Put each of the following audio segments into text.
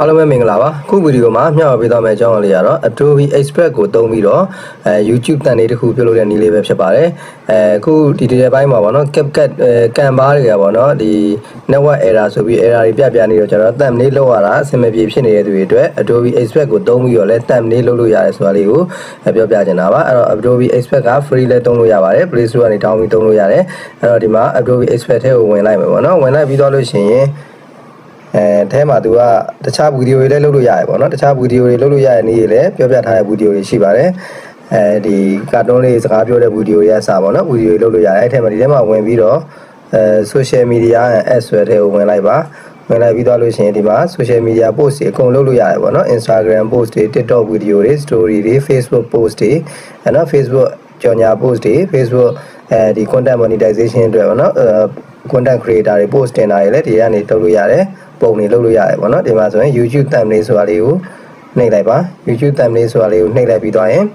အားလုံးပဲမင်္ဂလာပါခုဗီဒီယိုမှာမျှဝေပေးသွားမယ့်အကြောင်းအရာလေးကတော့ Adobe Express ကိုသုံးပြီးတော့ YouTube တန်လေးတစ်ခုပြုလုပ်တဲ့နည်းလေးပဲဖြစ်ပါတယ်အခုဒီတစ်ပိုင်းမှာပေါ့နော် CapCut ကန်ဘာတွေကပေါ့နော်ဒီ network error ဆိုပြီး error တွေပြနေတော့ကျွန်တော် thumbnail လောက်ရတာအဆင်မပြေဖြစ်နေတဲ့သူတွေအတွက် Adobe Express ကိုသုံးပြီးတော့လဲ thumbnail လုပ်လို့ရတယ်ဆိုတာလေးကိုပြောပြချင်တာပါအဲ့တော့ Adobe Express က free လဲသုံးလို့ရပါတယ် Play Store ကနေ download ပြီးသုံးလို့ရတယ်အဲ့တော့ဒီမှာ Adobe Express ထဲကိုဝင်လိုက်မယ်ပေါ့နော်ဝင်လိုက်ပြီးတော့လို့ရှိရင်အဲမှာသူကတခြားဗီဒီယိုတွေလည်းလုပ်လို့ရတယ်ပေါ့နော်တခြားဗီဒီယိုတွေလုပ်လို့ရတဲ့နည်းတွေလည်းပြောပြထားတဲ့ဗီဒီယိုတွေရှိပါတယ်ဒီကာတွန်းလေးစကားပြောတဲ့ဗီဒီယိုတွေအစားပေါ့နော်ဗီဒီယိုတွေလုပ်လို့ရတယ်အဲ့ထဲမှာဒီထဲမှာဝင်ပြီးတော့social media ads ဆိုတဲ့ကိုဝင်လိုက်ပါဝင်လိုက်ပြီးတော့လို့ရှိရင်ဒီမှာ social media post တွေအကုန်လုပ်လို့ရတယ်ပေါ့နော် Instagram post တွေ TikTok ဗီဒီယိုတွေ story တွေ Facebook post တွေအဲ့နော် Facebook ကြော်ညာ post တွေ Facebook ဒီ content monetization အတွက်ပေါ့နော် content creator တွေ post တင်တာတွေလည်းဒီကနေလုပ်လို့ရတယ်ပုံတွေလုပ်လို့ရတယ်ပေါ့နော်ဒီမှာဆိုရင် YouTube thumbnail ဆိုတာလေးကိုနှိပ်လိုက်ပါ YouTube thumbnail ဆိုတာလေးကိုနှိပ်လိုက်ပြီးတော့ရင်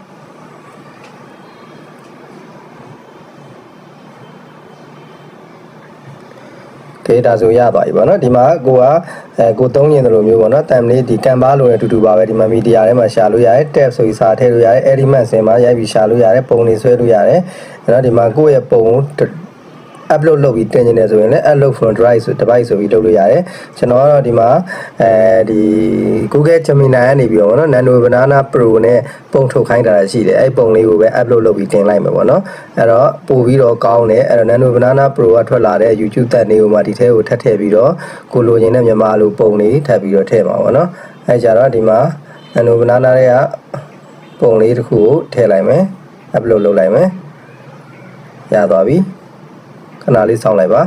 ဒါဆိုရသွားပြီပေါ့နော်ဒီမှာကိုသုံးရင်တို့လိုမျိုးပေါ့နော် thumbnail ဒီ Canva လိုနဲ့အတူတူပါပဲဒီမှာ media ထဲမှာရှာလို့ရတယ် tab ဆိုပြီးစာထည့်လို့ရတယ် element ဆင်မှာရိုက်ပြီးရှာလို့ရတယ်ပုံတွေဆွဲလို့ရတယ်အဲ့တော့ဒီမှာကိုယ့်ရဲ့ပုံကိုupload လုပ်ပြီးတင်နေတယ်ဆိုရင်လည်း upload from device ဆိုပြီးလုပ်လို့ရတယ်ကျွန်တော်ကတော့ဒီမှာဒီ Google Gemini ကနေပြီးတော့เนาะ Nano Banana Pro နဲ့ပုံထုတ်ခိုင်းတာရှိတယ်အဲ့ပုံလေးကိုပဲ upload လုပ်ပြီးတင်လိုက်မယ်ပေါ့เนาะအဲ့တော့ပို့ပြီးတော့ကောင်းတယ်အဲ့တော့ Nano Banana Pro ကထွက်လာတဲ့ YouTube တက်နေကိုမှဒီထဲကိုထပ်ထည့်ပြီးတော့ကိုလိုချင်တဲ့မြန်မာလိုပုံလေးထပ်ပြီးတော့ထည့်ပါပေါ့เนาะအဲ့ကြတော့ဒီမှာ Nano Banana တွေကပုံလေးတစ်ခုကိုထည့်လိုက်မယ် upload လုပ်လိုက်မယ်ရသွားပြီခဏလေးစောင့်လိုက်ပါ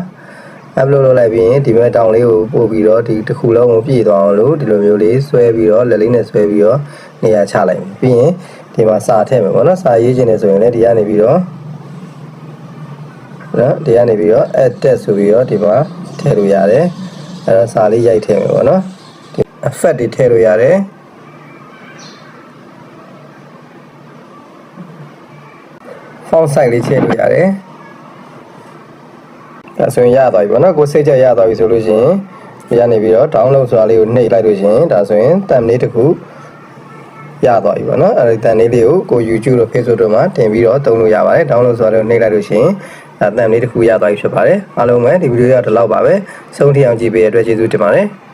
upload လုပ်လိုက်ပြီးရင်ဒီမဲ့တောင်လေးကိုပို့ပြီးတော့ဒီတစ်ခုလုံးကိုပြည့်သွားအောင်လို့ဒီလိုမျိုးလေးဆွဲပြီးတော့လက်လေးနဲ့ဆွဲပြီးတော့နေရာချလိုက်မယ်ပြီးရင်ဒီမှာစာထည့်မယ်ပေါ့နော်စာရေးခြင်းနေဆိုရင်လည်းဒီကနေပြီးတော့နော်ဒီကနေပြီးတော့ add text ဆိုပြီးတော့ဒီမှာထည့်လို့ရတယ်အဲတော့စာလေးရိုက်ထည့်မယ်ပေါ့နော်ဒီ effect တွေထည့်လို့ရတယ်font size လေးထည့်လို့ရတယ်ဒါဆိုရင်ရသွားပြီပေါ့နော်ကိုစိတ်ချက်ရသွားပြီဆိုလို့ရှိရင်ဒီကနေပြီးတော့ download ဆိုတာလေးကိုနှိပ်လိုက်လို့ရှိရင်ဒါဆိုရင် thumbnail တစ်ခုရသွားပြီပေါ့နော်အဲဒီ thumbnail လေးကို YouTube တို့ Facebook တို့မှာတင်ပြီးတော့သုံးလို့ရပါတယ် download ဆိုတာလေးကိုနှိပ်လိုက်လို့ရှိရင်ဒါ thumbnail တစ်ခုရသွားပြီဖြစ်ပါတယ်အားလုံးပဲဒီဗီဒီယိုကဒီလောက်ပါပဲဆုံးထိအောင်ကြည့်ပေးတဲ့အတွက်ကျေးဇူးတင်ပါတယ်